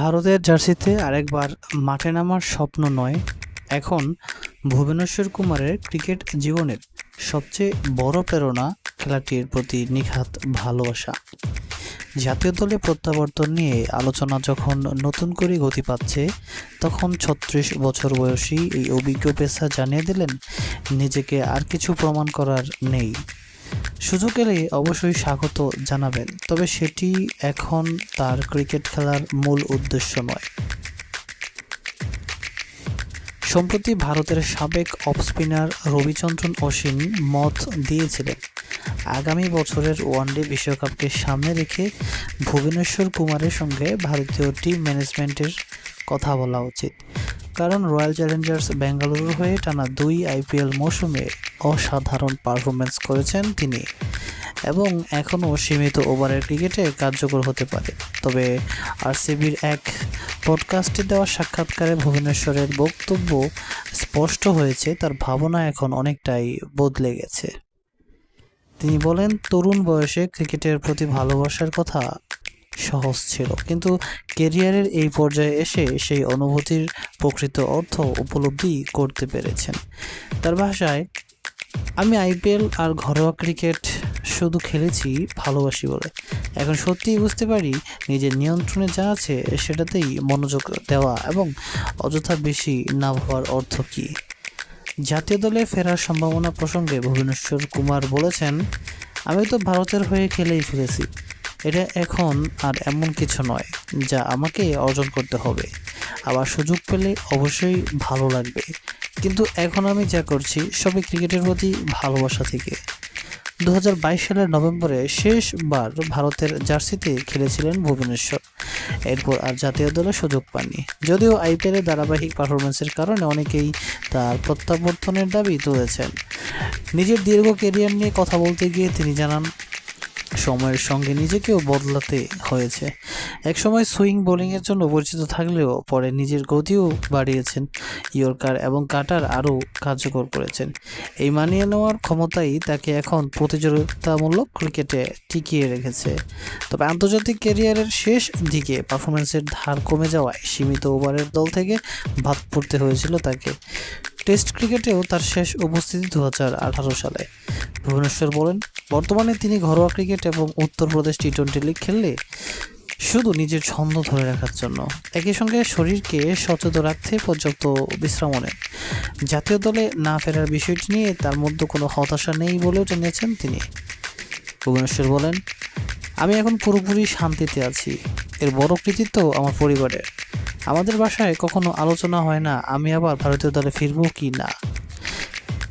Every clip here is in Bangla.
ভারতের জার্সিতে আরেকবার মাঠে নামার স্বপ্ন নয়, এখন ভুবনেশ্বর কুমারের ক্রিকেট জীবনের সবচেয়ে বড় প্রেরণা খেলাটির প্রতি নিখাত ভালোবাসা। জাতীয় দলে প্রত্যাবর্তন নিয়ে আলোচনা যখন নতুন করে গতি পাচ্ছে, তখন ৩৬ বছর বয়সী এই অভিজ্ঞ পেসার জানিয়ে দিলেন, নিজেকে আর কিছু প্রমাণ করার নেই। সুযোগ এলে অবশ্যই স্বাগত জানাবেন, তবে সেটি এখন তার ক্রিকেট খেলার মূল উদ্দেশ্য নয়। সম্প্রতি ভারতের সাবেক অফ স্পিনার রবিচন্দ্রন অশ্বিন মত দিয়েছিলেন, আগামী বছরের ওয়ানডে বিশ্বকাপকে সামনে রেখে ভুবনেশ্বর কুমারের সঙ্গে ভারতীয় টিম ম্যানেজমেন্টের কথা বলা উচিত। কারণ রয়্যাল চ্যালেঞ্জার্স বেঙ্গালুরুর হয়ে টানা ২ আইপিএল মৌসুমে অসাধারণ পারফরম্যান্স করেছেন তিনি, এবং এখনও সীমিত ওভারের ক্রিকেটে কার্যকর হতে পারে। তবে আরসিবির এক পডকাস্টে দেওয়া সাক্ষাৎকারে ভুবনেশ্বরের বক্তব্য স্পষ্ট হয়েছে, তার ভাবনা এখন অনেকটাই বদলে গেছে। তিনি বলেন, তরুণ বয়সে ক্রিকেটের প্রতি ভালোবাসার কথা সহজ ছিল, কিন্তু ক্যারিয়ারের এই পর্যায়ে এসে সেই অনুভূতির প্রকৃত অর্থ উপলব্ধি করতে পেরেছেন। তার ভাষায়, আমি আইপিএল আর ঘরোয়া ক্রিকেট শুধু খেলেছি ভালোবাসি বলে। এখন সত্যিই বুঝতে পারি নিজের নিয়ন্ত্রণে যা আছে সেটাতেই মনোযোগ দেওয়া এবং অযথা বেশি না ভাবার অর্থ কী। জাতীয় দলে ফেরার সম্ভাবনা প্রসঙ্গে ভুবনেশ্বর কুমার বলেছেন, আমি তো ভারতের হয়ে খেলেই ফেলেছি, এটা এখন আর এমন কিছু নয় যা আমাকে অর্জন করতে হবে। আবার সুযোগ পেলে অবশ্যই ভালো লাগবে, কিন্তু এখন আমি যা করছি সবই ক্রিকেটের প্রতি ভালোবাসা থেকে। ২০২২ সালের নভেম্বরে শেষবার ভারতের জার্সিতে খেলেছিলেন ভুবনেশ্বর, এরপর আর জাতীয় দলে সুযোগ পাননি। যদিও আইপিএলে ধারাবাহিক পারফরমেন্সের কারণে অনেকেই তার প্রত্যাবর্তনের দাবি তুলেছেন। নিজের দীর্ঘ ক্যারিয়ার নিয়ে কথা বলতে গিয়ে তিনি জানান, সময়ের সঙ্গে নিজেকেও বদলাতে হয়েছে। একসময় সুইং বোলিংয়ের জন্য পরিচিত থাকলেও পরে নিজের গতিও বাড়িয়েছেন, ইয়র্কার এবং কাটার আরও কার্যকর করেছেন। এই মানিয়ে নেওয়ার ক্ষমতাই তাকে এখন প্রতিযোগিতামূলক ক্রিকেটে টিকিয়ে রেখেছে। তবে আন্তর্জাতিক ক্যারিয়ারের শেষ দিকে পারফরমেন্সের ধার কমে যাওয়ায় সীমিত ওভারের দল থেকে বাদ পড়তে হয়েছিল তাকে। টেস্ট ক্রিকেটেও তার শেষ উপস্থিতি ২০১৮ সালে। ভুবনেশ্বর বলেন, বর্তমানে তিনি ঘরোয়া ক্রিকেট এবং উত্তরপ্রদেশ টি-20 লিগ খেললে শুধু নিজের ছন্দ ধরে রাখার জন্য। একই সঙ্গে শরীরকে সচেতন রাখতে পর্যাপ্ত বিশ্রামও নেন। জাতীয় দলে না ফেরার বিষয়টি নিয়ে তার মধ্যে কোনো হতাশা নেই বলেও জানিয়েছেন তিনি। ভুবনেশ্বর বলেন, আমি এখন পুরোপুরি শান্তিতে আছি। এর বড় কৃতিত্ব আমার পরিবারের। আমাদের বাসায় কখনো আলোচনা হয় না আমি আবার ভারতীয় দলে ফিরবো কি না,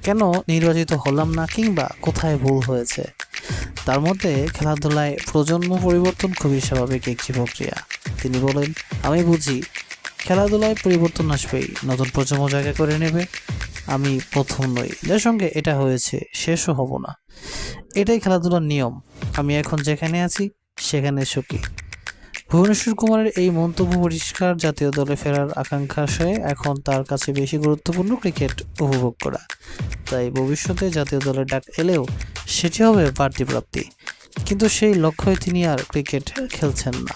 কেন নির্বাচিত হলাম না, কিংবা কোথায় ভুল হয়েছে। তার মধ্যে খেলাধুলায় প্রজন্ম পরিবর্তন খুবই স্বাভাবিক একটি প্রক্রিয়া। তিনি বলেন, আমি বুঝি খেলাধুলায় পরিবর্তন আসবেই, নতুন প্রজন্ম জায়গা করে নেবে। আমি প্রথম নই যার সঙ্গে এটা হয়েছে, শেষও হব না। এটাই খেলাধুলার নিয়ম। আমি এখন যেখানে আছি সেখানে সুখী। ভুবনেশ্বর কুমারের এই মন্তব্য পরিষ্কার, জাতীয় দলে ফেরার আকাঙ্ক্ষায় এখন তার কাছে বেশি গুরুত্বপূর্ণ ক্রিকেট উপভোগ করা। তাই ভবিষ্যতে জাতীয় দলের ডাক এলেও সেটি হবে বাড়তি প্রাপ্তি, কিন্তু সেই লক্ষ্যে তিনি আর ক্রিকেট খেলছেন না।